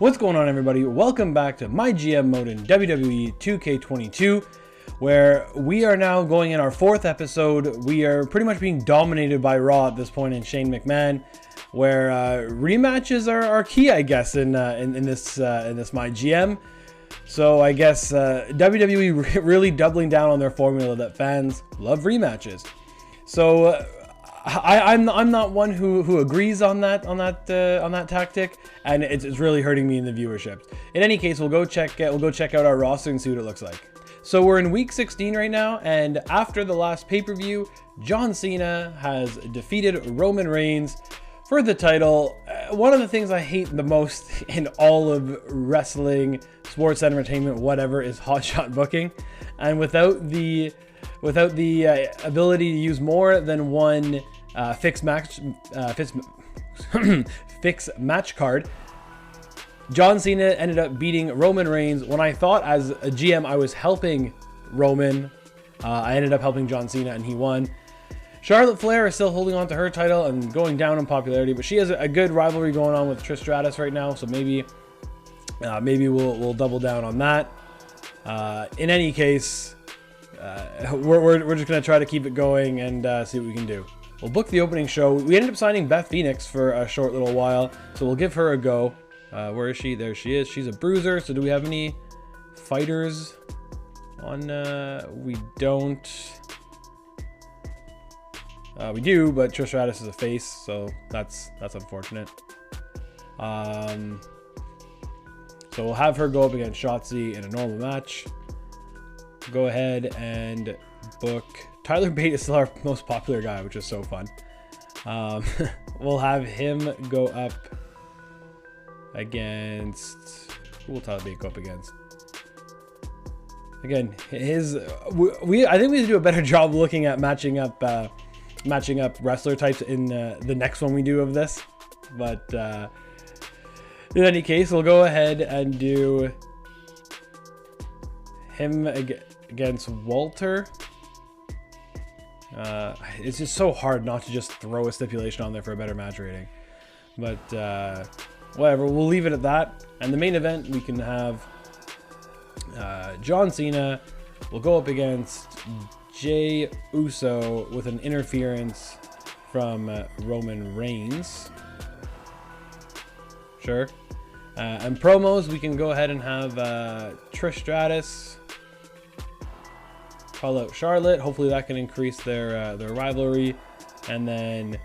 What's going on, everybody? Welcome back to MyGM mode in WWE 2K22, where we are now going in our fourth episode. We are pretty much being dominated by Raw at this point in Shane McMahon, where rematches are key, I guess, in this MyGM. So I guess WWE really doubling down on their formula that fans love rematches. So I'm not one who agrees on that tactic, and it's really hurting me in the viewership. In any case, we'll go check out our roster and see what it looks like. So we're in week 16 right now, and after the last pay-per-view, John Cena has defeated Roman Reigns for the title. One of the things I hate the most in all of wrestling, sports entertainment, whatever, is hotshot booking, and without the ability to use more than one fixed match card, John Cena ended up beating Roman Reigns. When I thought as a GM I was helping Roman, I ended up helping John Cena and he won. Charlotte Flair is still holding on to her title and going down in popularity, but she has a good rivalry going on with Trish Stratus right now, so maybe we'll double down on that. In any case, we're just gonna try to keep it going and see what we can do. We'll book the opening show. We ended up signing Beth Phoenix for a short little while, so we'll give her a go. Where is she? There she is. She's a bruiser. So do we have any fighters on? We don't. We do, but Trish Stratus is a face, so that's unfortunate. So we'll have her go up against Shotzi in a normal match. Go ahead and book. Tyler Bate is still our most popular guy, which is so fun. We'll have him go up against. Who will Tyler Bate go up against? Again, I think we need to do a better job looking at matching up wrestler types in the next one we do of this. But in any case, we'll go ahead and do him against Walter. It's just so hard not to just throw a stipulation on there for a better match rating, but whatever, we'll leave it at that. And the main event, we can have John Cena will go up against Jey Uso with an interference from Roman Reigns. Sure. And promos, we can go ahead and have Trish Stratus call out Charlotte. Hopefully that can increase their rivalry. And then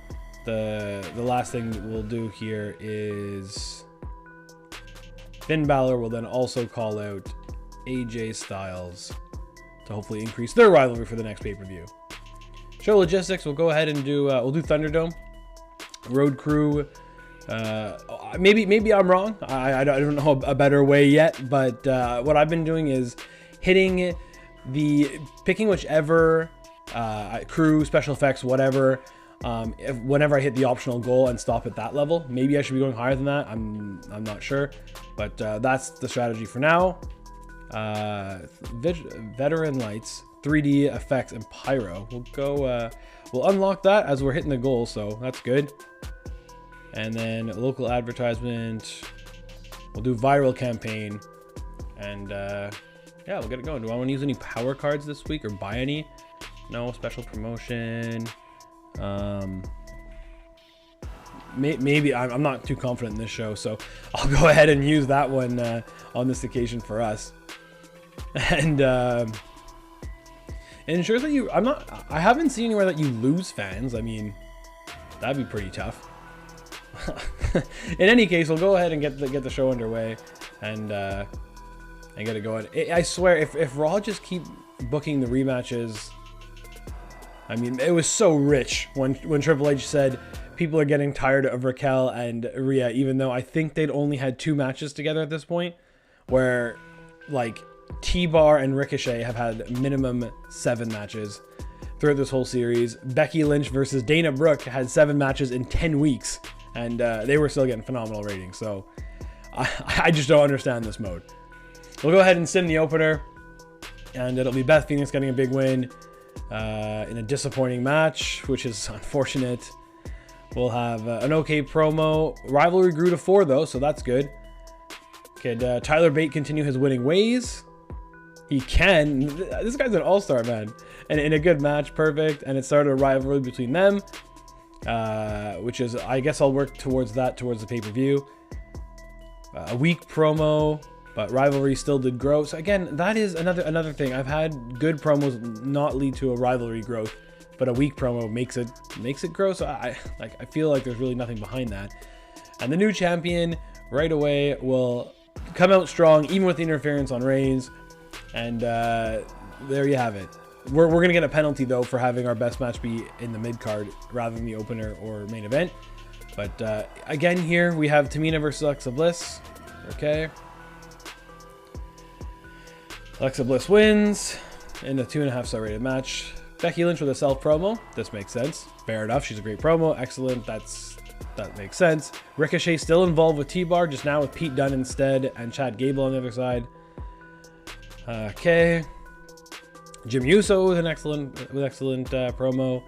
the last thing we'll do here is Finn Balor will then also call out AJ Styles to hopefully increase their rivalry for the next pay-per-view. Show logistics, we'll go ahead and do we'll do Thunderdome, Road Crew. Maybe I'm wrong. I don't know a better way yet, but what I've been doing is picking whichever crew, special effects, whatever, whenever I hit the optional goal and stop at that level. Maybe I should be going higher than that. I'm not sure, but that's the strategy for now. Veteran lights, 3D effects, and pyro. We'll unlock that as we're hitting the goal, so that's good. And then local advertisement. We'll do viral campaign, and yeah, we'll get it going. Do I want to use any power cards this week or buy any? No. Special promotion. Maybe I'm not too confident in this show, so I'll go ahead and use that one on this occasion for us. And it ensures that I haven't seen anywhere that you lose fans. I mean, that'd be pretty tough. In any case, we'll go ahead and get the show underway and get it going. I swear, if Raw just keep booking the rematches, I mean, it was so rich when Triple H said people are getting tired of Raquel and Rhea, even though I think they'd only had 2 matches together at this point, where like T-Bar and Ricochet have had minimum 7 matches throughout this whole series. Becky Lynch versus Dana Brooke had 7 matches in 10 weeks, and they were still getting phenomenal ratings. So I just don't understand this mode. We'll go ahead and sim the opener, and it'll be Beth Phoenix getting a big win in a disappointing match, which is unfortunate. We'll have an okay promo. Rivalry grew to 4 though, so that's good. Could Tyler Bate continue his winning ways? He can. This guy's an all-star, man. And in a good match, perfect. And it started a rivalry between them, which is, I guess I'll work towards that, towards the pay-per-view. A weak promo, but rivalry still did grow. So again, that is another thing. I've had good promos not lead to a rivalry growth, but a weak promo makes it grow. So I feel like there's really nothing behind that. And the new champion right away will come out strong, even with the interference on Reigns. And there you have it. We're going to get a penalty, though, for having our best match be in the mid-card rather than the opener or main event. But again, here we have Tamina versus Alexa Bliss. Okay. Alexa Bliss wins in a 2.5-star rated match. Becky Lynch with a self promo. This makes sense. Fair enough. She's a great promo. Excellent. That makes sense. Ricochet still involved with T-Bar, just now with Pete Dunne instead and Chad Gable on the other side. Okay. Jim Uso with an excellent promo.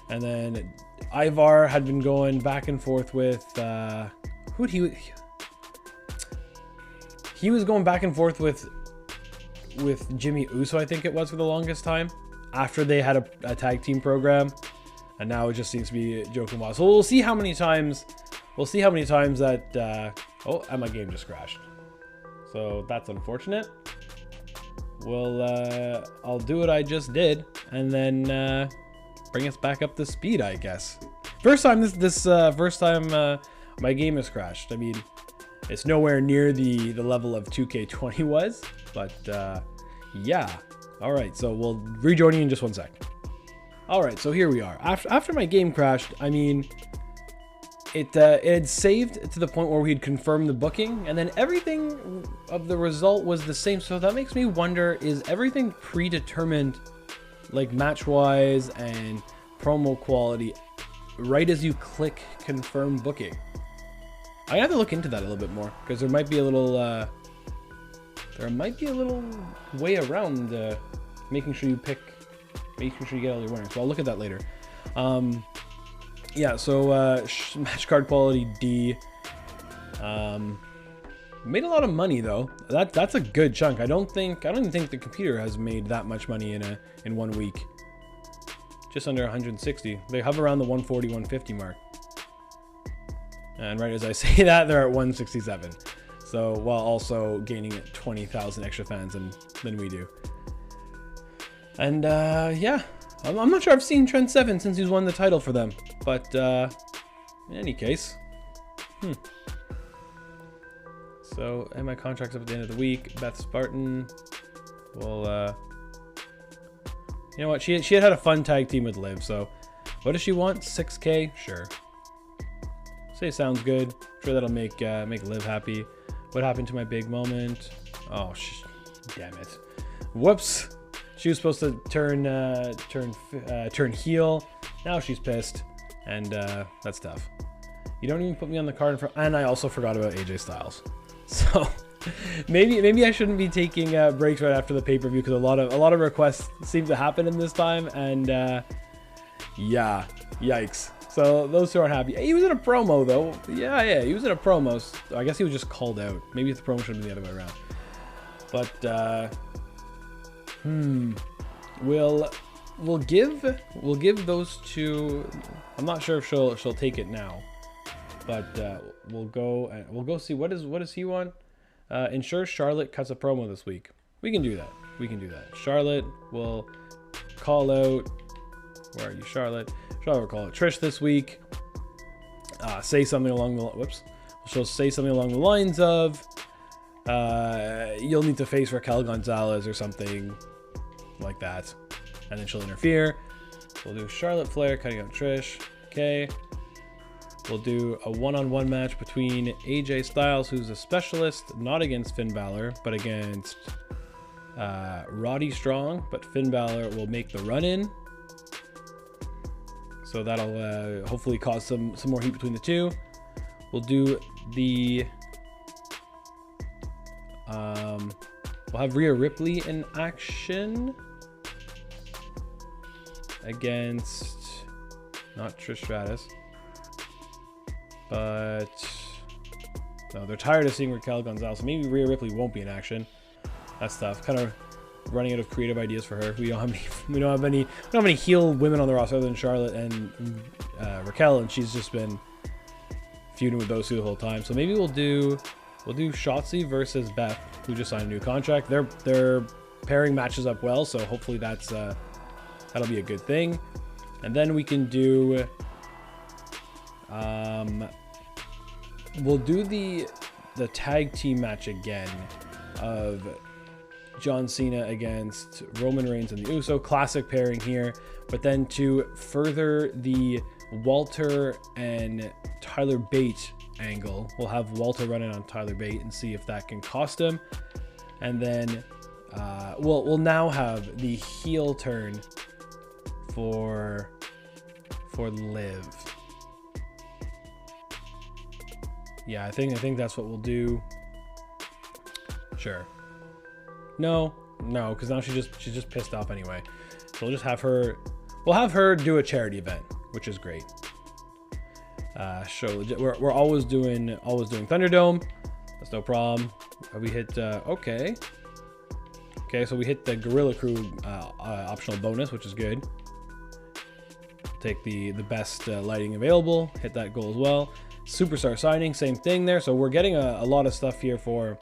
And then Ivar had been going back and forth with he was going back and forth with Jimmy Uso, I think it was, for the longest time, after they had a tag team program, and now it just seems to be joking wild. So we'll see how many times that oh, and my game just crashed, so that's unfortunate. I'll do what I just did and then bring us back up to speed, I guess. First time my game has crashed. I mean, it's nowhere near the level of 2K20 was, but yeah. All right, so we'll rejoin you in just 1 sec. All right, so here we are. After my game crashed, I mean, it had saved to the point where we had confirmed the booking, and then everything of the result was the same. So that makes me wonder, is everything predetermined, like match-wise and promo quality, right as you click confirm booking? I have to look into that a little bit more, because there might be a little way around making sure you get all your winners. So I'll look at that later. Yeah, so match card quality D. Made a lot of money though. That's a good chunk. I don't even think the computer has made that much money in 1 week. Just under 160. They hover around the 140, 150 mark. And right as I say that, they're at 167. So while also gaining 20,000 extra fans than we do. And yeah, I'm not sure I've seen Trent Seven since he's won the title for them. But in any case, So, and my contract's up at the end of the week. Beth Spartan will, you know what? She had a fun tag team with Liv. So, what does she want? 6K? Sure. Say sounds good. Sure that'll make Liv happy. What happened to my big moment? Oh, damn it! Whoops. She was supposed to turn heel. Now she's pissed, and that's tough. You don't even put me on the card in front. And I also forgot about AJ Styles. So maybe I shouldn't be taking breaks right after the pay-per-view, because a lot of requests seem to happen in this time, and yeah, yikes. So those two aren't happy. He was in a promo though. Yeah, he was in a promo. So I guess he was just called out. Maybe the promo should have been the other way around. But we'll give those two. I'm not sure if she'll take it now, but we'll go see what does he want. Ensure Charlotte cuts a promo this week. We can do that. Charlotte will call out. Where are you, Charlotte? Charlotte will call out Trish this week. Say something along the She'll say something along the lines of, "You'll need to face Raquel Gonzalez" or something like that, and then she'll interfere. We'll do Charlotte Flair cutting out Trish. Okay. We'll do a one-on-one match between AJ Styles, who's a specialist, not against Finn Balor, but against Roddy Strong. But Finn Balor will make the run-in. So that'll hopefully cause some more heat between the two. We'll do the... we'll have Rhea Ripley in action against... not Trish Stratus, but No, they're tired of seeing Raquel Gonzalez. So maybe Rhea Ripley won't be in action. That's tough. Kind of running out of creative ideas for her. We don't have any heel women on the roster other than Charlotte and Raquel, and she's just been feuding with those two the whole time. So maybe we'll do Shotzi versus Beth, who just signed a new contract. Their pairing matches up well, so hopefully that'll be a good thing. And then we can do we'll do the tag team match again of John Cena against Roman Reigns and the Uso. Classic pairing here. But then to further the Walter and Tyler Bate angle, we'll have Walter run in on Tyler Bate and see if that can cost him. And then we'll now have the heel turn for Liv. Yeah, I think that's what we'll do. Sure. No, because now she's just pissed off anyway. So we'll just have her. We'll have her do a charity event, which is great. We're always doing Thunderdome. That's no problem. We hit okay. So we hit the Gorilla Crew optional bonus, which is good. Take the best lighting available. Hit that goal as well. Superstar signing, same thing there. So we're getting a lot of stuff here for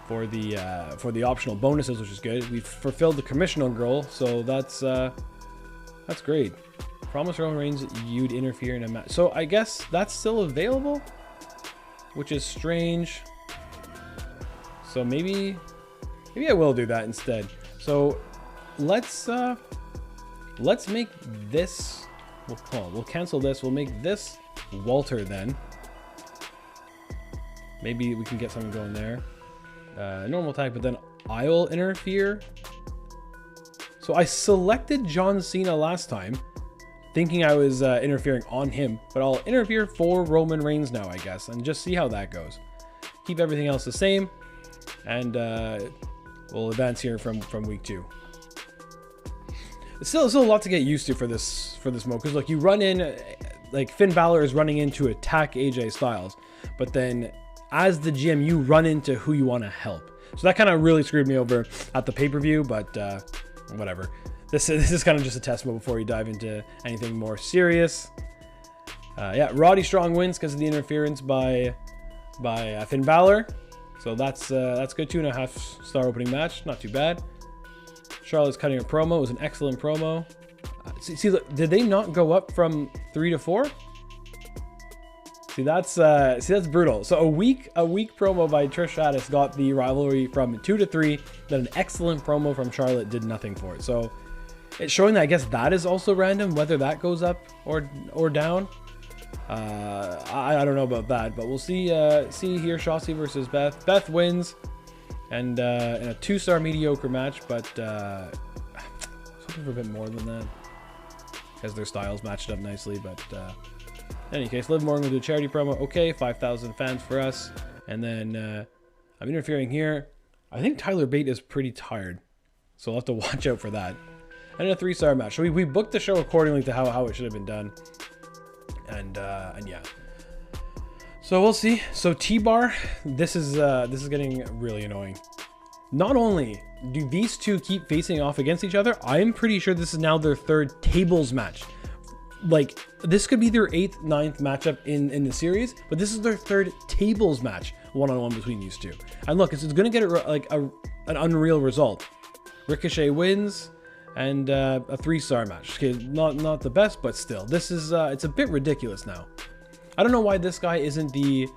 the optional bonuses, which is good. We've fulfilled the commissioner goal, so that's great. Promise Roman Reigns you'd interfere in a match. So I guess that's still available, which is strange. So maybe I will do that instead. So let's make this. We'll cancel this. We'll make this Walter then. Maybe we can get something going there. Normal tag, but then I'll interfere. So I selected John Cena last time, thinking I was interfering on him, but I'll interfere for Roman Reigns now, I guess, and just see how that goes. Keep everything else the same, and we'll advance here from week 2. It's still a lot to get used to for this mode, because look, you run in, like Finn Balor is running in to attack AJ Styles, but then as the GM, you run into who you want to help. So that kind of really screwed me over at the pay-per-view, but whatever. This is kind of just a test mode before you dive into anything more serious. Yeah, Roddy Strong wins because of the interference by Finn Balor. So that's good. 2.5 star opening match, not too bad. Charlotte's cutting a promo. It was an excellent promo. See, look, did they not go up from 3 to 4? See, that's brutal. So a weak promo by Trish Stratus got the rivalry from 2 to 3. Then an excellent promo from Charlotte did nothing for it. So it's showing that I guess that is also random, whether that goes up or down. I don't know about that, but we'll see. See here, Shotzi versus Beth. Beth wins, and in a 2-star mediocre match, but I was hoping for a bit more than that because their styles matched up nicely. But in any case, Liv Morgan will do a charity promo. Okay, 5,000 fans for us, and then I'm interfering here. I think Tyler Bate is pretty tired, so we'll have to watch out for that. And in a 3-star match, so we booked the show accordingly to how it should have been done. And yeah, so we'll see. So T-Bar, this is getting really annoying. Not only do these two keep facing off against each other, I'm pretty sure this is now their 3rd tables match. Like, this could be their 8th, 9th matchup in the series, but this is their 3rd tables match one-on-one between these two. And look, it's going to get like an unreal result. Ricochet wins. And a 3-star match. Okay, not the best, but still, this is it's a bit ridiculous now. I don't know why this guy isn't the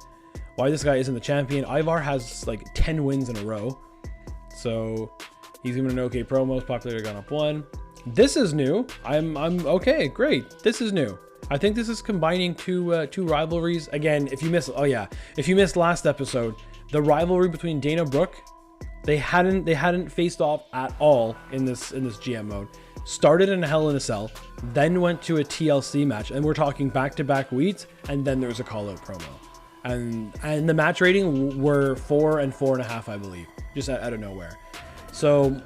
champion. Ivar has like 10 wins in a row, so he's giving an okay promo. Popularity gone up 1. This is new. I'm okay. Great. This is new. I think this is combining two rivalries. Again, if you missed last episode, the rivalry between Dana Brooke. They hadn't faced off at all in this GM mode. Started in a Hell in a Cell, then went to a TLC match, and we're talking back-to-back weeks, and then there was a call-out promo. And the match rating were 4 and 4.5, I believe, just out of nowhere. So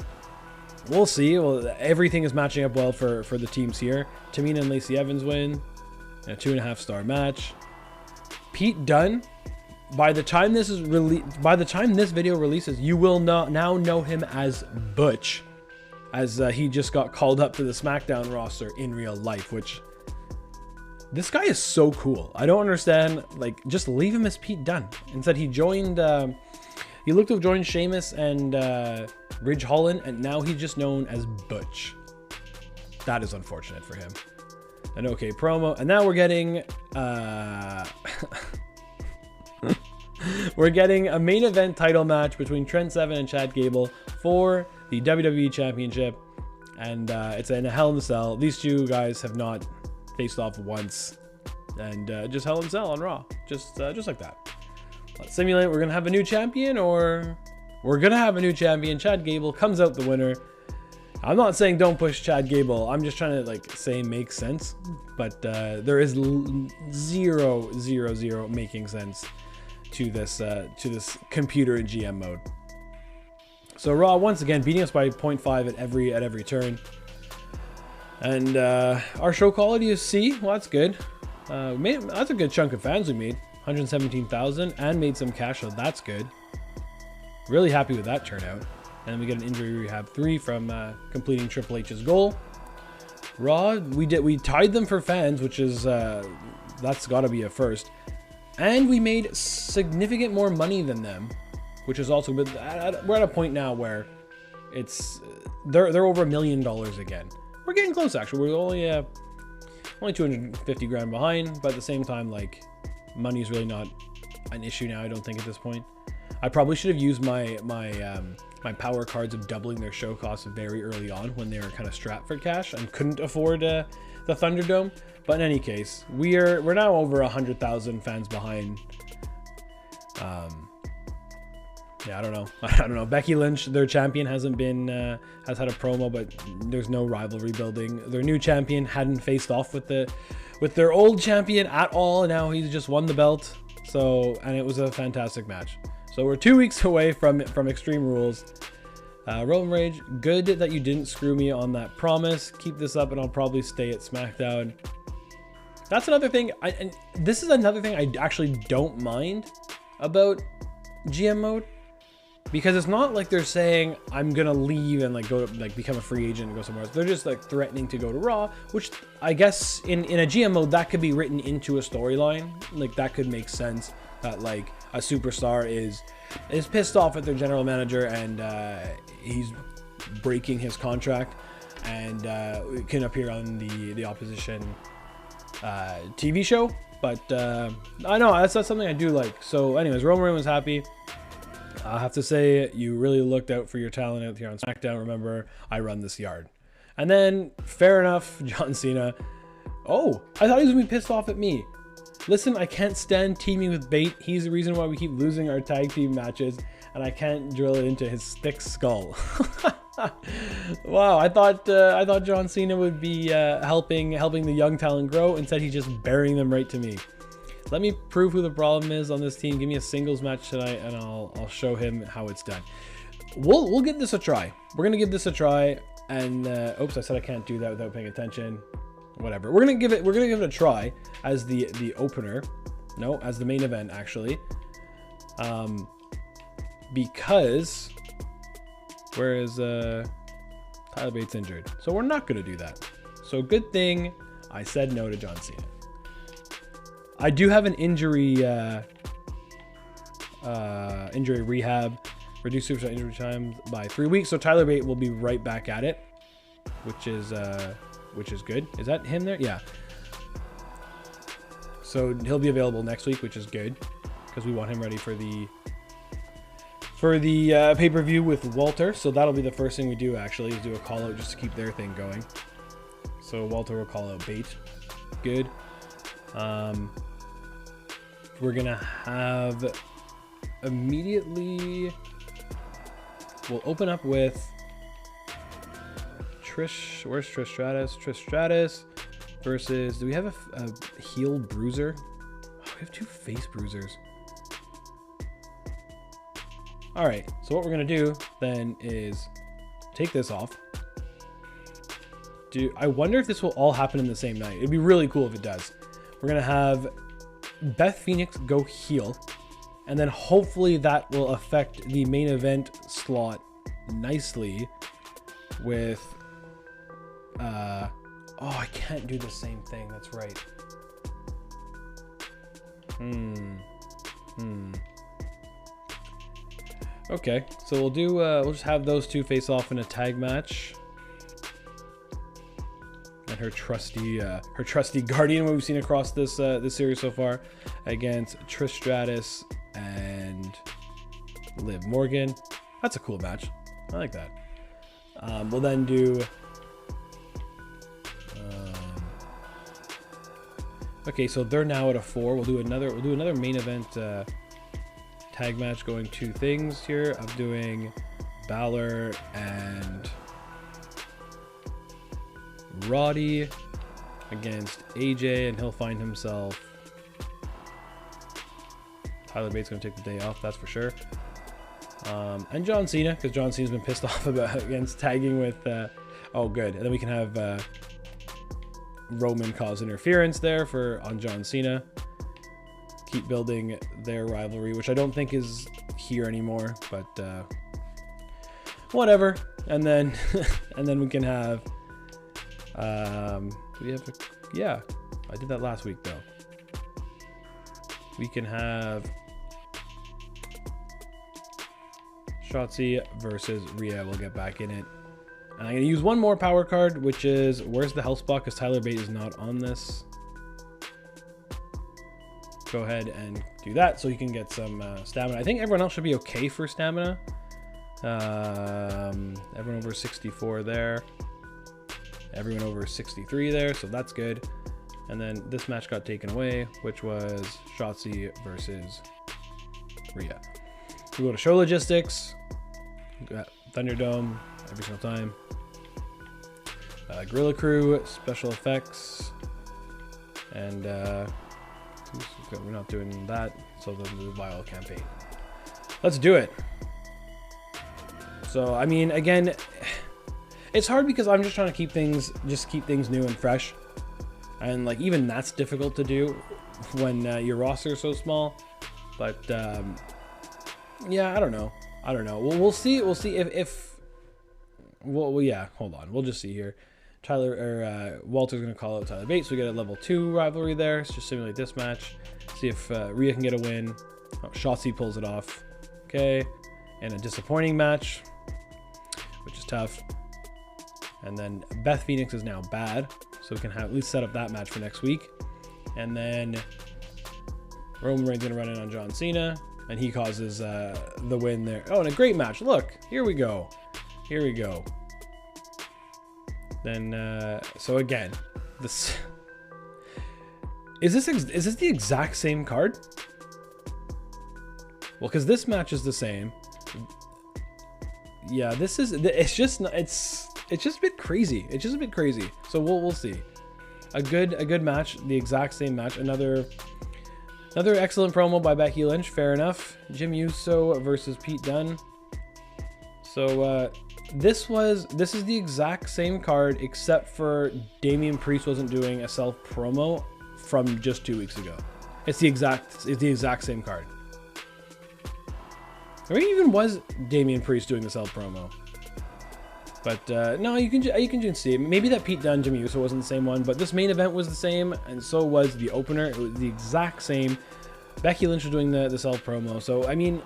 we'll see. Well, everything is matching up well for the teams here. Tamina and Lacey Evans win in a 2.5-star match. Pete Dunne by the time this video releases, you will now know him as Butch, as he just got called up to the SmackDown roster in real life, which this guy is so cool. I don't understand, like, just leave him as Pete Dunne. Instead, he joined, he looked to have joined Sheamus and Ridge Holland, and now he's just known as Butch. That is unfortunate for him. An okay promo, and now we're getting, we're getting a main event title match between Trent Seven and Chad Gable for the WWE Championship, and it's in a Hell in a Cell. These two guys have not faced off once, and just Hell in a Cell on Raw, just like that. Let's simulate. We're gonna have a new champion, or we're gonna have a new champion. Chad Gable comes out the winner. I'm not saying don't push Chad Gable. I'm just trying to like say make sense, but there is zero making sense to this computer and GM mode. So Raw once again beating us by 0.5 at every turn, and our show quality is C. Well, that's good. That's a good chunk of fans we made, 117,000, and made some cash, so that's good. Really happy with that turnout. And we get an injury rehab 3 from completing Triple H's goal. Raw, we tied them for fans, which is that's got to be a first. And we made significant more money than them, which is also, but we're at a point now where it's they're over $1 million again. We're getting close, actually. We're only 250 grand behind, but at the same time, like, money is really not an issue now, I don't think, at this point. I probably should have used my power cards of doubling their show costs very early on when they were kind of strapped for cash and couldn't afford the Thunderdome. But in any case, we're now over 100,000 fans behind. Yeah, I don't know. Becky Lynch, their champion, has had a promo, but there's no rivalry building. Their new champion hadn't faced off with their old champion at all, and now he's just won the belt. So, and it was a fantastic match. So we're 2 weeks away from Extreme Rules. Roman Rage, good that you didn't screw me on that promise. Keep this up and I'll probably stay at SmackDown. That's another thing. And this is another thing I actually don't mind about GM mode. Because it's not like they're saying, I'm going to leave and like go to like become a free agent and go somewhere else. They're just like threatening to go to Raw, which I guess in a GM mode, that could be written into a storyline. Like that could make sense that like a superstar is pissed off at their general manager and he's breaking his contract and can appear on the opposition TV show. But I know that's something I do like. So anyways, Roman Reigns was happy. I have to say, you really looked out for your talent out here on SmackDown. Remember, I run this yard. And then, fair enough, John Cena. Oh, I thought he was going to be pissed off at me. Listen, I can't stand teaming with Bait. He's the reason why we keep losing our tag team matches, and I can't drill it into his thick skull. Wow, I thought John Cena would be helping the young talent grow. Instead, he's just burying them right to me. Let me prove who the problem is on this team. Give me a singles match tonight, and I'll show him how it's done. We'll give this a try. We're gonna give this a try. And oops, I said I can't do that without paying attention. Whatever. We're gonna give it a try as the opener. No, as the main event actually. Because whereas Tyler Bates injured, so we're not gonna do that. So good thing I said no to John Cena. I do have an injury rehab, reduce superstar injury time by 3 weeks. So Tyler Bate will be right back at it, which is good. Is that him there? Yeah. So he'll be available next week, which is good because we want him ready for the pay-per-view with Walter. So that'll be the first thing we do actually, is do a call out just to keep their thing going. So Walter will call out Bate. Good. We're gonna have immediately, we'll open up with Trish. Where's Trish Stratus? Trish Stratus versus, do we have a heel bruiser? Oh, we have 2 face bruisers. All right, so what we're gonna do then is take this off. I wonder if this will all happen in the same night. It'd be really cool if it does. We're gonna have Beth Phoenix go heel, And then hopefully that will affect the main event slot nicely with... oh, I can't do the same thing. That's right. Okay, so we'll do, we'll just have those two face off in a tag match. And her trusty Guardian, what we've seen across this this series so far, against Trish Stratus and Liv Morgan. That's a cool match. I like that. We'll then do. Okay, so they're now at a 4. We'll do another main event tag match, going 2 things here of doing Balor and Roddy against AJ, and he'll find himself. Tyler Bates gonna take the day off, that's for sure. And John Cena, because John Cena's been pissed off against tagging with. Oh, good. And then we can have Roman cause interference there on John Cena. Keep building their rivalry, which I don't think is here anymore, but whatever. And then and then we can have yeah, I did that last week though. We can have Shotzi versus Rhea. We'll get back in it. And I'm going to use one more power card, which is, where's the health spot? Because Tyler Bate is not on this. Go ahead and do that so you can get some stamina. I think everyone else should be okay for stamina. Everyone over 64 there. Everyone over 63 there, so that's good. And then this match got taken away, which was Shotzi versus Rhea. We go to show logistics. Thunderdome every single time. Gorilla Crew, special effects, and we're not doing that, so the vial campaign. Let's do it. So I mean, again, it's hard because I'm just trying to keep things new and fresh, and like even that's difficult to do when your roster is so small. But yeah, I don't know. We'll see if well, yeah, hold on. We'll just see here. Walter's going to call out Tyler Bates. So we get a level 2 rivalry there. Let's just simulate this match. See if Rhea can get a win. Oh, Shotzi pulls it off. Okay. And a disappointing match, which is tough. And then Beth Phoenix is now bad. So we can at least set up that match for next week. And then Roman Reigns going to run in on John Cena. And he causes the win there. Oh, and a great match. Look, here we go. Here we go. Then, so again, this is this the exact same card? Well, because this match is the same. Yeah, this is. It's just a bit crazy. It's just a bit crazy. So we'll see. A good match, the exact same match. Another excellent promo by Becky Lynch. Fair enough. Jim Uso versus Pete Dunne. So this is the exact same card, except for Damian Priest wasn't doing a self promo from just 2 weeks ago. It's the exact same card. Or even was Damian Priest doing the self promo. But no, you can just see it. Maybe that Pete Dunne, Jim Uso wasn't the same one, but this main event was the same, and so was the opener. It was the exact same. Becky Lynch was doing the self promo. So I mean,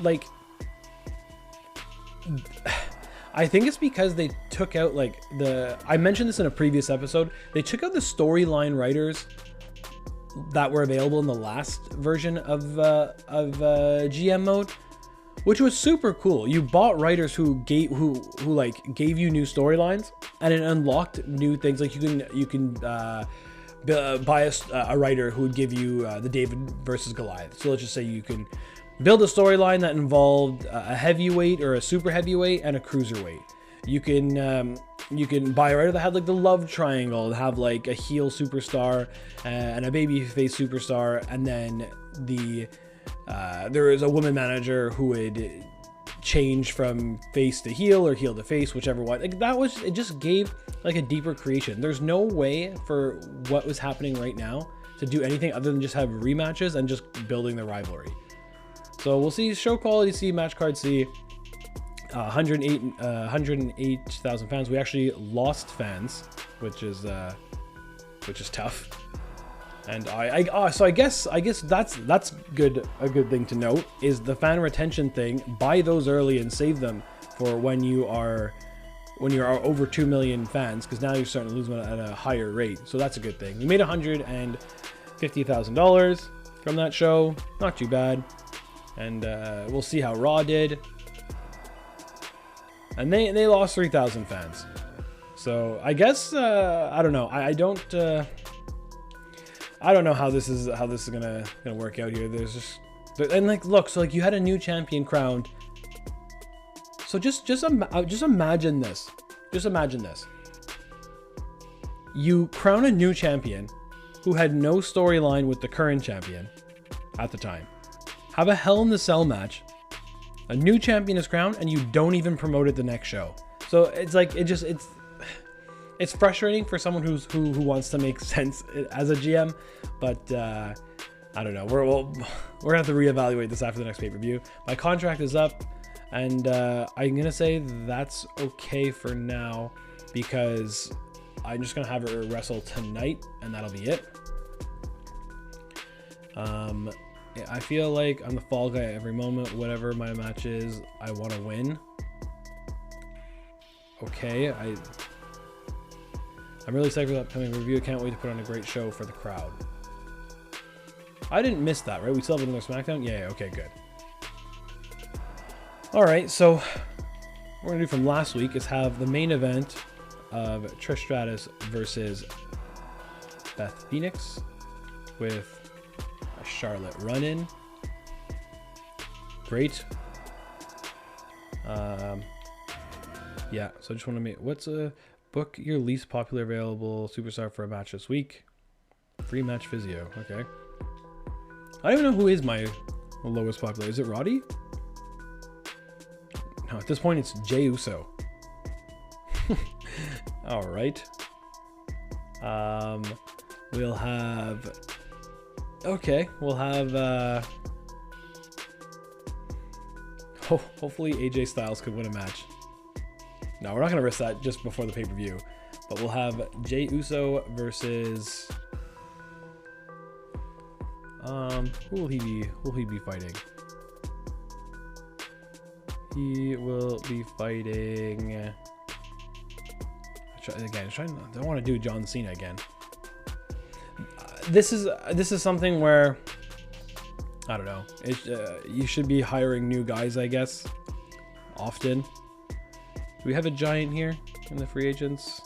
like, I think it's because they took out I mentioned this in a previous episode. They took out the storyline writers that were available in the last version of GM mode, which was super cool. You bought writers who gave you new storylines, and it unlocked new things. Like you can buy a writer who would give you the David versus Goliath. So let's just say you can build a storyline that involved a heavyweight or a super heavyweight and a cruiserweight. You can buy a writer that had like the love triangle, have like a heel superstar and a babyface superstar, and then there is a woman manager who would change from face to heel or heel to face, whichever one. Like it just gave like a deeper creation. There's no way for what was happening right now to do anything other than just have rematches and just building the rivalry. So we'll see show quality C, match card C. 108,000 fans. We actually lost fans, which is tough. And so I guess that's good. A good thing to note is the fan retention thing. Buy those early and save them for when you are over 2 million fans, because now you're starting to lose them at a higher rate. So that's a good thing. We made $150,000 from that show. Not too bad. And we'll see how Raw did. And they lost 3,000 fans. So I guess I don't know. I don't know how this is gonna work out here. There's just and like look, so like you had a new champion crowned. So just imagine this. Just imagine this. You crown a new champion who had no storyline with the current champion at the time. Have a Hell in the Cell match. A new champion is crowned, and you don't even promote it the next show. So it's like it's frustrating for someone who wants to make sense as a GM, but I don't know. We're gonna have to reevaluate this after the next pay-per-view. My contract is up, and I'm gonna say that's okay for now because I'm just gonna have her wrestle tonight, and that'll be it. I feel like I'm the fall guy at every moment. Whatever my match is, I want to win. Okay, I'm really excited for the upcoming review. I can't wait to put on a great show for the crowd. I didn't miss that, right? We still have another SmackDown? Yeah, okay, good. Alright, so what we're going to do from last week is have the main event of Trish Stratus versus Beth Phoenix with a Charlotte run-in. Great. Yeah, so I just want to make... What's a... Book your least popular available superstar for a match this week. Free match physio. Okay. I don't even know who is my lowest popular. Is it Roddy? No, at this point it's Jey Uso. All right. We'll have... Okay, we'll have... hopefully AJ Styles could win a match. No, we're not going to risk that just before the pay-per-view. But we'll have Jey Uso versus... who will he be fighting? He will be fighting... I don't want to do John Cena again. This is something where... I don't know. You should be hiring new guys, I guess. Often. Do we have a giant here in the free agents?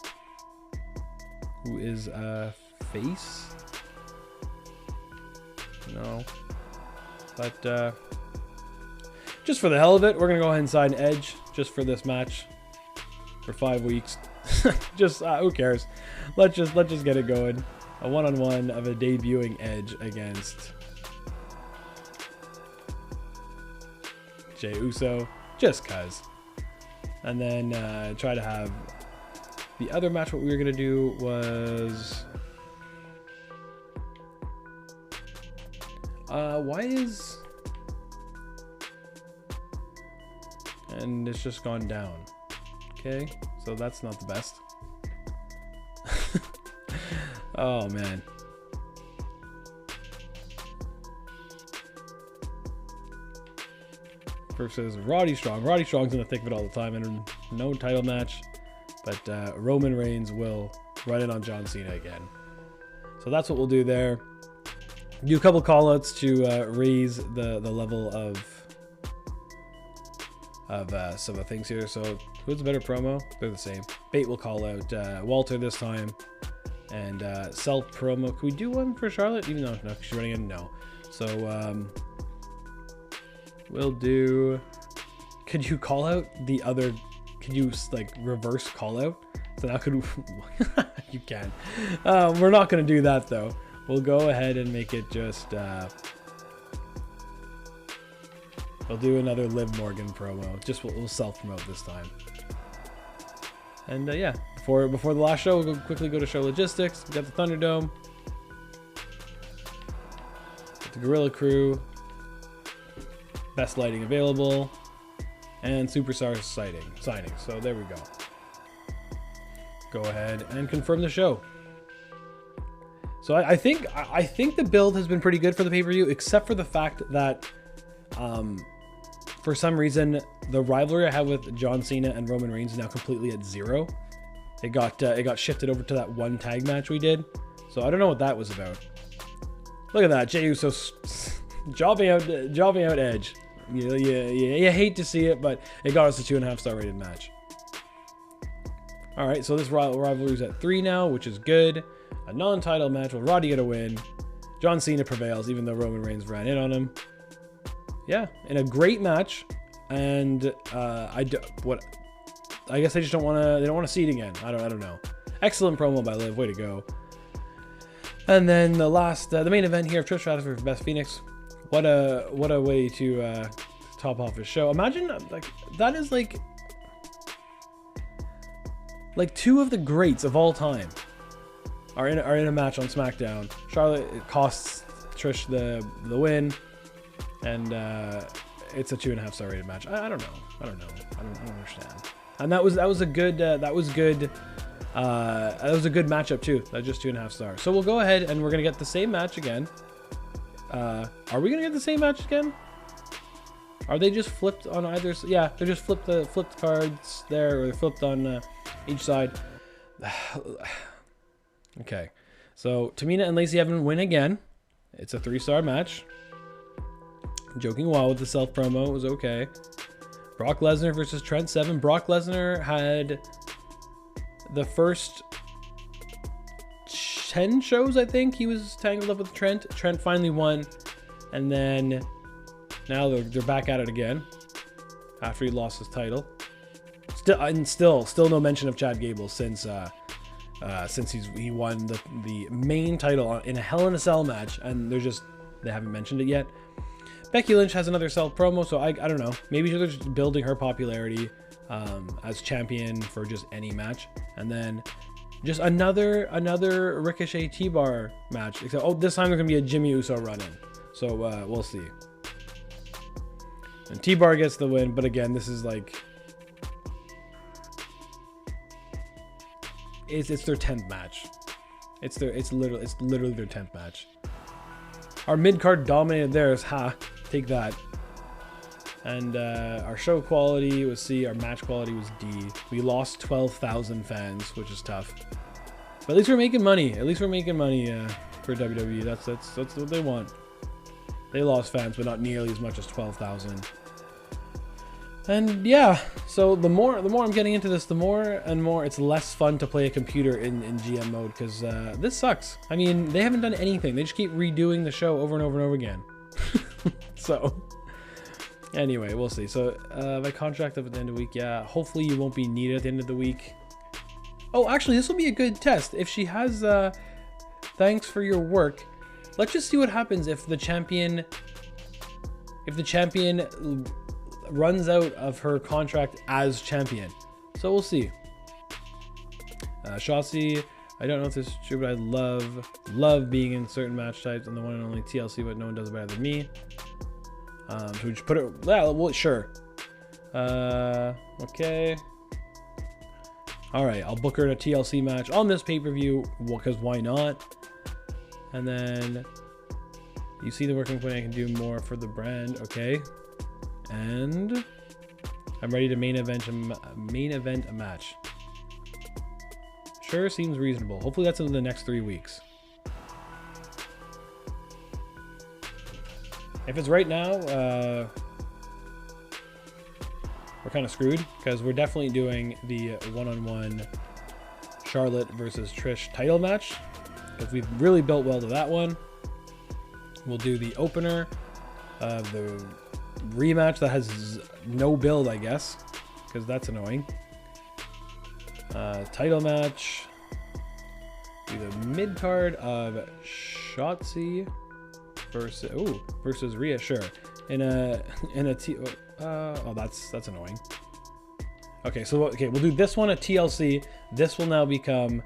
Who is a face? No. But just for the hell of it, we're gonna go ahead and sign Edge just for this match for 5 weeks. Just who cares? Let's just get it going. A one-on-one of a debuting Edge against Jey Uso, just cause. And then try to have the other match. What we were gonna do was why is, and it's just gone down. Okay, so that's not the best. Oh man. Versus Roddy Strong. Roddy Strong's in the thick of it all the time, and no title match, but Roman Reigns will run in on John Cena again. So that's what we'll do there. Do a couple call-outs to raise the level of some of the things here. So who's a better promo? They're the same. Bate will call out Walter this time, and self promo. Can we do one for Charlotte? Even though no, she's running in. No. So we'll do... Could you call out the other... Could you like reverse call out? So now could... You can. We're not going to do that though. We'll go ahead and make it just... we'll do another Liv Morgan promo. Just we'll self-promote this time. And yeah, before the last show, we'll quickly go to show logistics. We got the Thunderdome. Got the Gorilla Crew. Best lighting available. And superstar signing. So there we go. Go ahead and confirm the show. So I think the build has been pretty good for the pay-per-view, except for the fact that for some reason the rivalry I have with John Cena and Roman Reigns is now completely at 0. It got shifted over to that one tag match we did. So I don't know what that was about. Look at that, Jey Uso jobbing out Edge. You hate to see it, but it got us a 2.5-star rated match. All right, so this rivalry is at 3 now, which is good. A non-title match with Roddy get a win. John Cena prevails, even though Roman Reigns ran in on him. Yeah, in a great match, and I guess they just don't want to. They don't want to see it again. I don't know. Excellent promo by Liv. Way to go. And then the main event here of Trish Stratus for Beth Phoenix. What a way to top off his show. Imagine that is like 2 of the greats of all time are in a match on SmackDown. Charlotte, it costs Trish the win, and it's a 2.5-star rated match. I don't know. I don't understand. And that was a good matchup too. That's just 2.5 stars. So we'll go ahead and we're gonna get the same match again. Are we gonna get the same match again? Are they just flipped on either? Yeah, they're just flipped cards there, or they're flipped on each side. Okay, so Tamina and Lacey Evans win again. It's a 3-star match. Joking Wild with the self promo was okay. Brock Lesnar versus Trent Seven. Brock Lesnar had the first 10 shows, I think, he was tangled up with Trent. Trent finally won, and then now they're back at it again after he lost his title. Still no mention of Chad Gable since he won the main title in a Hell in a Cell match, and they haven't mentioned it yet. Becky Lynch has another self promo, so I don't know. Maybe they're just building her popularity as champion for just any match, and then just another Ricochet T-Bar match. Except this time there's gonna be a Jimmy Uso run-in, so we'll see. And T-Bar gets the win, but again, this is like it's their 10th match. It's literally their 10th match. Our mid-card dominated theirs, take that. And our show quality was C, our match quality was D. We lost 12,000 fans, which is tough. But at least we're making money. For WWE. That's what they want. They lost fans, but not nearly as much as 12,000. And yeah, so the more I'm getting into this, the more and more it's less fun to play a computer in GM mode, because this sucks. I mean, they haven't done anything. They just keep redoing the show over and over and over again. So anyway, we'll see. So my contract up at the end of the week, yeah, hopefully you won't be needed at the end of the week. Oh, actually, this will be a good test. If she has thanks for your work, let's just see what happens if the champion runs out of her contract as champion. So we'll see. Shotzi, I don't know if this is true, but I love being in certain match types and the one and only TLC, but no one does it better than me. So we just put it, yeah, well, sure. Okay. All right, I'll book her in a TLC match on this pay-per-view, because why not? And then you see the working point, I can do more for the brand. Okay. And I'm ready to main event a match. Sure, seems reasonable. Hopefully that's in the next 3 weeks. If it's right now, we're kind of screwed, because we're definitely doing the one-on-one Charlotte versus Trish title match, because we've really built well to that one. We'll do the opener of the rematch that has no build, I guess, because that's annoying. Title match. Do the mid card of Shotzi versus Rhea. Sure. Oh, that's annoying. Okay, so we'll do this one at TLC. This will now become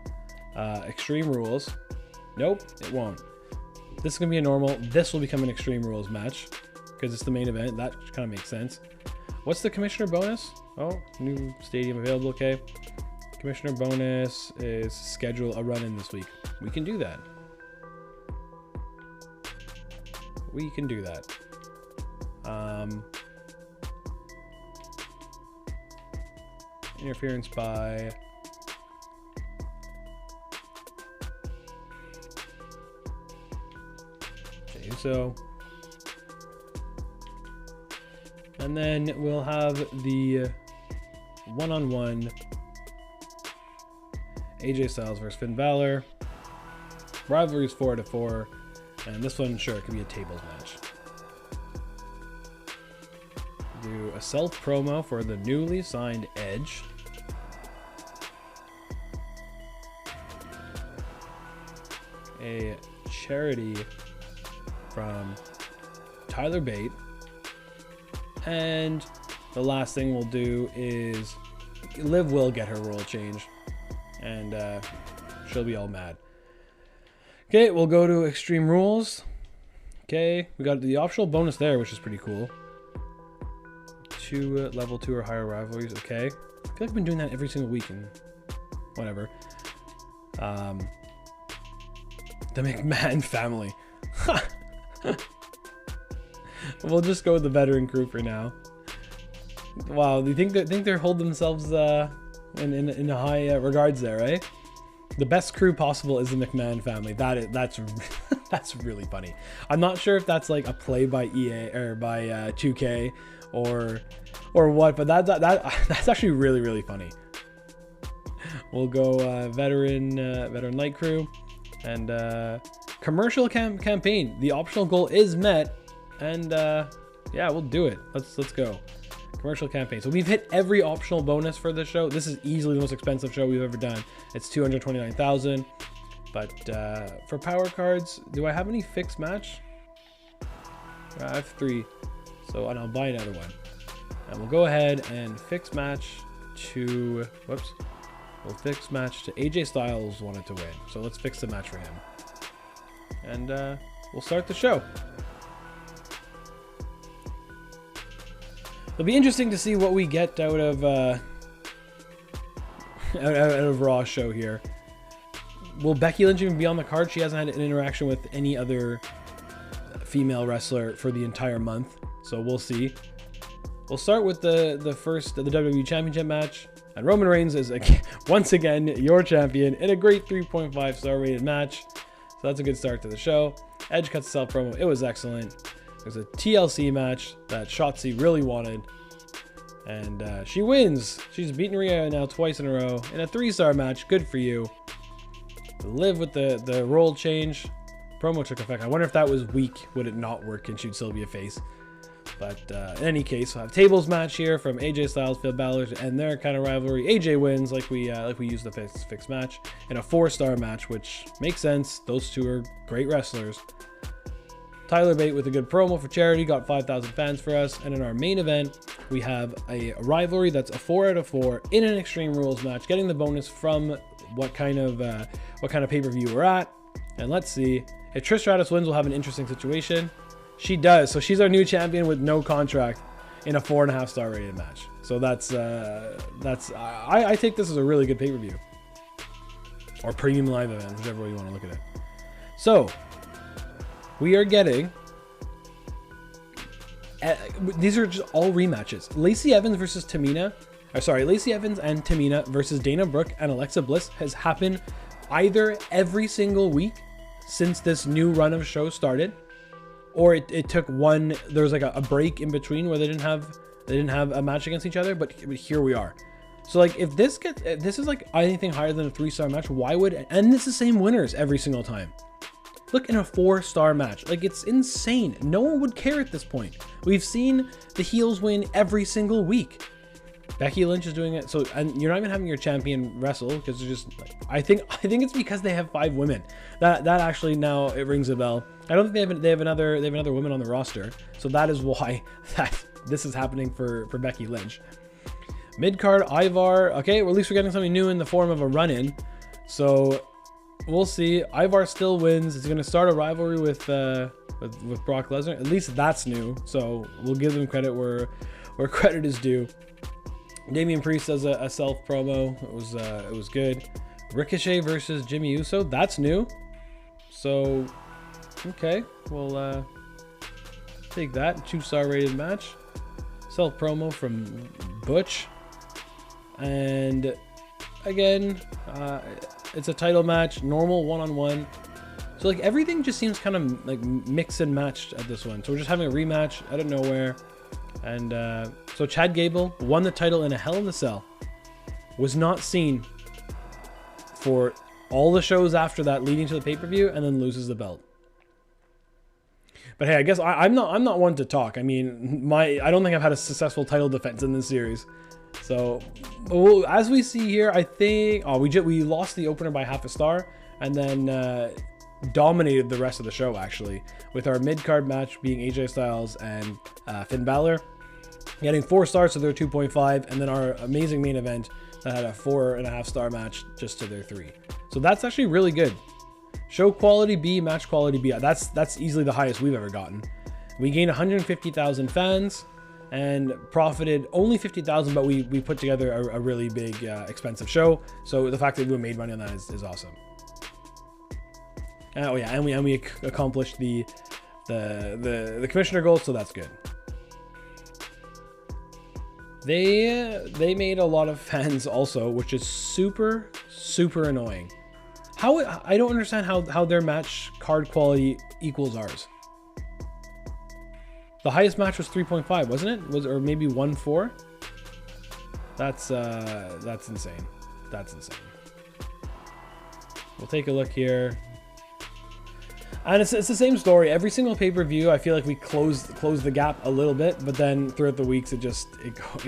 Extreme Rules. Nope, it won't. This is gonna be a normal. This will become an Extreme Rules match. because it's the main event. That kind of makes sense. What's the commissioner bonus? Oh, new stadium available. Okay. Commissioner bonus is schedule a run-in this week. We can do that. We can do that. Interference by... Okay, so... And then we'll have the one-on-one AJ Styles versus Finn Balor. Rivalry's 4-4. And this one, sure, it could be a tables match. Do a self promo for the newly signed Edge. A charity from Tyler Bate. And the last thing we'll do is Liv will get her role change. And she'll be all mad. Okay, we'll go to Extreme Rules. Okay, we got the optional bonus there, which is pretty cool. 2 level 2 or higher rivalries. Okay, I feel like I've been doing that every single week and whatever. The McMahon family. We'll just go with the veteran crew for now. Wow, do you think they're holding themselves in a high regards there, right? The best crew possible is the McMahon family. That's that's really funny. I'm not sure if that's like a play by EA or by 2K or what, but that's actually really funny. We'll go veteran light crew and commercial campaign. The optional goal is met, and yeah, we'll do it. Let's go. Commercial campaign. So we've hit every optional bonus for this show. This is easily the most expensive show we've ever done. It's 229,000. But for power cards, do I have any fixed match? I have 3. So, and I'll buy another one. And we'll go ahead and fix match to, whoops. We'll fix match to AJ Styles wanted to win. So let's fix the match for him. And we'll start the show. It'll be interesting to see what we get out of Raw's show here. Will Becky Lynch even be on the card? She hasn't had an interaction with any other female wrestler for the entire month, so we'll see. We'll start with the WWE Championship match, and Roman Reigns is once again your champion in a great 3.5 star rated match. So that's a good start to the show. Edge cuts self promo. It was excellent. It was a TLC match that Shotzi really wanted. And she wins. She's beaten Rhea now twice in a row in a 3-star match. Good for you. Liv with the role change. Promo took effect. I wonder if that was weak. Would it not work and she'd still be a face? But in any case, we'll have tables match here from AJ Styles, Finn Balor, and their kind of rivalry. AJ wins like we used the fixed match in a 4-star match, which makes sense. Those two are great wrestlers. Tyler Bate with a good promo for charity, got 5,000 fans for us. And in our main event, we have a rivalry that's a 4 out of 4 in an Extreme Rules match, getting the bonus from what kind of pay-per-view we're at. And let's see, if Trish Stratus wins, we'll have an interesting situation. She does, so she's our new champion with no contract in a 4.5 star rated match. So I take this as a really good pay-per-view or premium live event, whichever way you want to look at it. So we are getting these are just all rematches. Lacey Evans versus Tamina. Lacey Evans and Tamina versus Dana Brooke and Alexa Bliss has happened either every single week since this new run of shows started, or it took one. There was like a break in between where they didn't have a match against each other. But here we are. So like if this is like anything higher than a 3-star match, why would, and it's the same winners every single time. Look, in a 4-star match, like it's insane. No one would care at this point. We've seen the heels win every single week. Becky Lynch is doing it, so, and you're not even having your champion wrestle because they're just like, I think it's because they have 5 women. That actually now it rings a bell. I don't think they have another woman on the roster, so that is why this is happening for Becky Lynch. Mid-card Ivar, okay, well, at least we're getting something new in the form of a run-in. So we'll see. Ivar still wins. It's going to start a rivalry with with Brock Lesnar. At least that's new, so we'll give them credit where credit is due. Damian Priest does a self promo. It was good. Ricochet versus Jimmy Uso. That's new. So, okay, we'll take that. 2-star rated match. Self promo from Butch. And again, it's a title match. Normal one-on-one. So like everything just seems kind of like mix and matched at this one. So we're just having a rematch out of nowhere. And so Chad Gable won the title in a Hell in a Cell. Was not seen for all the shows after that leading to the pay-per-view, and then loses the belt. But hey, I guess I'm not one to talk. I mean, I don't think I've had a successful title defense in this series. So as we see here, I think we lost the opener by half a star, and then dominated the rest of the show actually, with our mid-card match being AJ Styles and Finn Balor getting 4 stars to their 2.5, and then our amazing main event that had a 4.5-star match just to their 3. So that's actually really good. Show quality B, match quality B. That's easily the highest we've ever gotten. We gained 150,000 fans and profited only 50,000, but we put together a really big expensive show. So the fact that we made money on that is awesome. Oh yeah, and we accomplished the commissioner goal, so that's good. They made a lot of fans also, which is super annoying. I don't understand how their match card quality equals ours. The highest match was 3.5, wasn't it? Or maybe 1.4? That's insane. That's insane. We'll take a look here. And it's the same story. Every single pay-per-view, I feel like we close the gap a little bit, but then throughout the weeks, it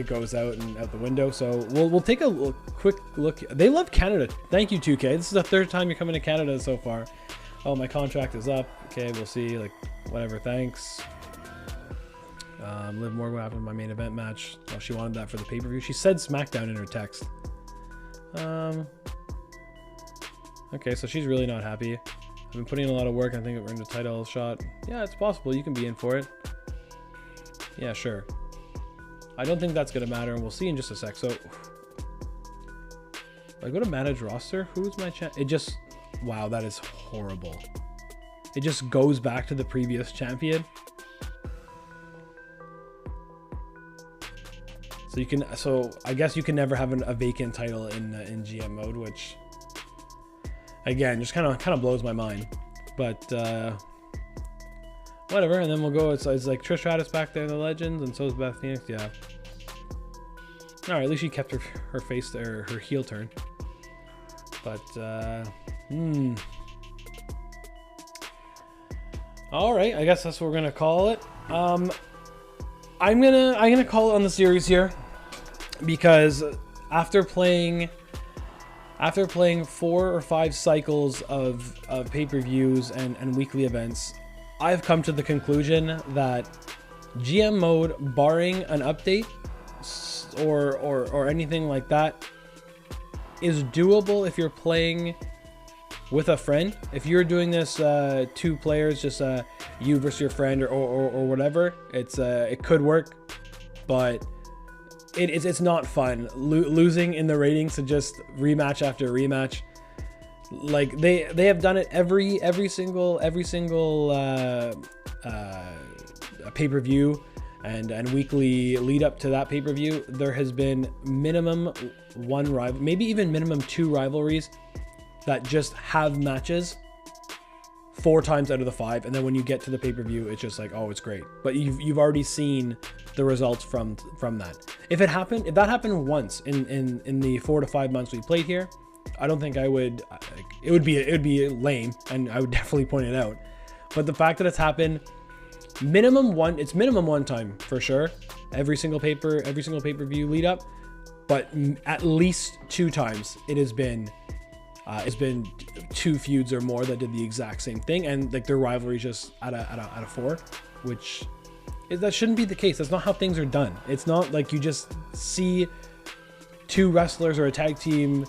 goes out and out the window. So we'll take a quick look. They love Canada. Thank you, 2K. This is the 3rd time you're coming to Canada so far. Oh, my contract is up. Okay, we'll see. Like, whatever. Thanks. Liv Morgan happened in my main event match. Oh, she wanted that for the pay-per-view. She said SmackDown in her text. Okay, so she's really not happy. I've been putting in a lot of work. I think we're in the title shot. Yeah, it's possible. You can be in for it. Yeah, sure. I don't think that's going to matter, and we'll see in just a sec. So, I go to manage roster. Who's my champ? It just... Wow, that is horrible. It just goes back to the previous champion. So you can... So, I guess you can never have a vacant title in GM mode, which... Again, just kind of blows my mind, but whatever. And then we'll go. It's like Trish Stratus back there in the Legends, and so is Beth Phoenix. Yeah. All right, at least she kept her face there, her heel turn. But all right, I guess that's what we're gonna call it. I'm gonna call it on the series here, because after playing 4 or 5 cycles of pay-per-views and weekly events, I've come to the conclusion that GM mode, barring an update or anything like that, is doable if you're playing with a friend. If you're doing this 2 players, just you versus your friend or whatever, it could work, but it's not fun losing in the ratings to just rematch after rematch. Like they have done it every single pay-per-view and weekly lead up to that pay-per-view. There has been minimum 1 rival, maybe even minimum 2 rivalries that just have matches 4 times out of the 5, and then when you get to the pay-per-view, it's just like, oh, it's great. But you've already seen the results from that. If that happened once in the 4 to 5 months we played here, I don't think I would. It would be lame, and I would definitely point it out. But the fact that it's happened minimum 1 time for sure, every single pay-per-view lead up, but at least 2 times it has been. It's been 2 feuds or more that did the exact same thing, and like their rivalry just at a 4, which that shouldn't be the case. That's not how things are done. It's not like you just see 2 wrestlers or a tag team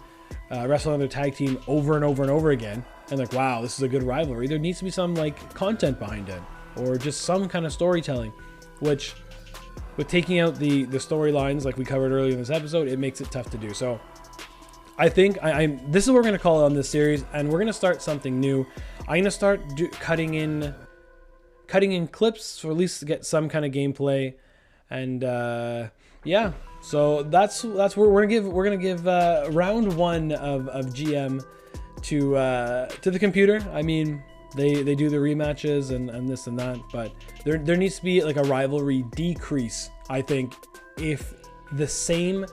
wrestle another tag team over and over and over again, and like, wow, this is a good rivalry. There needs to be some like content behind it. or just some kind of storytelling, which with taking out the storylines like we covered earlier in this episode, it makes it tough to do. So I think this is what we're going to call it on this series, and we're going to start something new. I'm going to start cutting in clips, or at least get some kind of gameplay. And yeah, so that's what we're gonna give round 1 of GM to the computer. I mean, they do the rematches and this and that, but there needs to be like a rivalry decrease, I think, if the same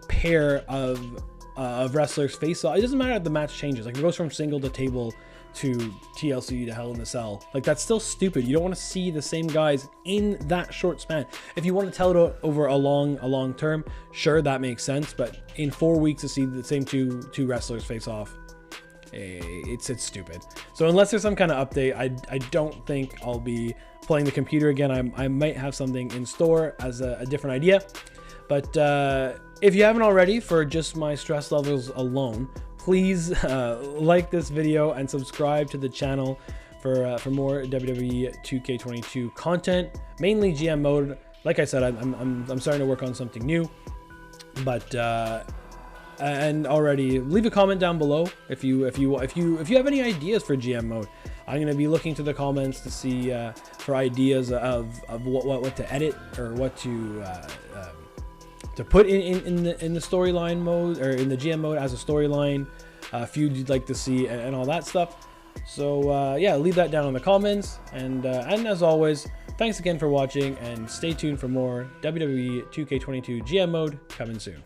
pair of wrestlers face off. It doesn't matter if the match changes. Like, it goes from single to table to TLC to Hell in the Cell. Like, that's still stupid. You don't want to see the same guys in that short span. If you want to tell it over a long term, sure, that makes sense. But in 4 weeks to see the same two wrestlers face off, it's stupid. So unless there's some kind of update, I don't think I'll be playing the computer again. I might have something in store as a different idea. But if you haven't already, for just my stress levels alone, please like this video and subscribe to the channel for more WWE 2K22 content, mainly GM mode. Like I said, I'm starting to work on something new, but and already leave a comment down below if you have any ideas for GM mode. I'm going to be looking to the comments to see for ideas of what to edit, or what to put in the storyline mode, or in the GM mode as a storyline, feud you'd like to see, and all that stuff. So yeah, leave that down in the comments, and as always, thanks again for watching, and stay tuned for more WWE 2K22 GM mode coming soon.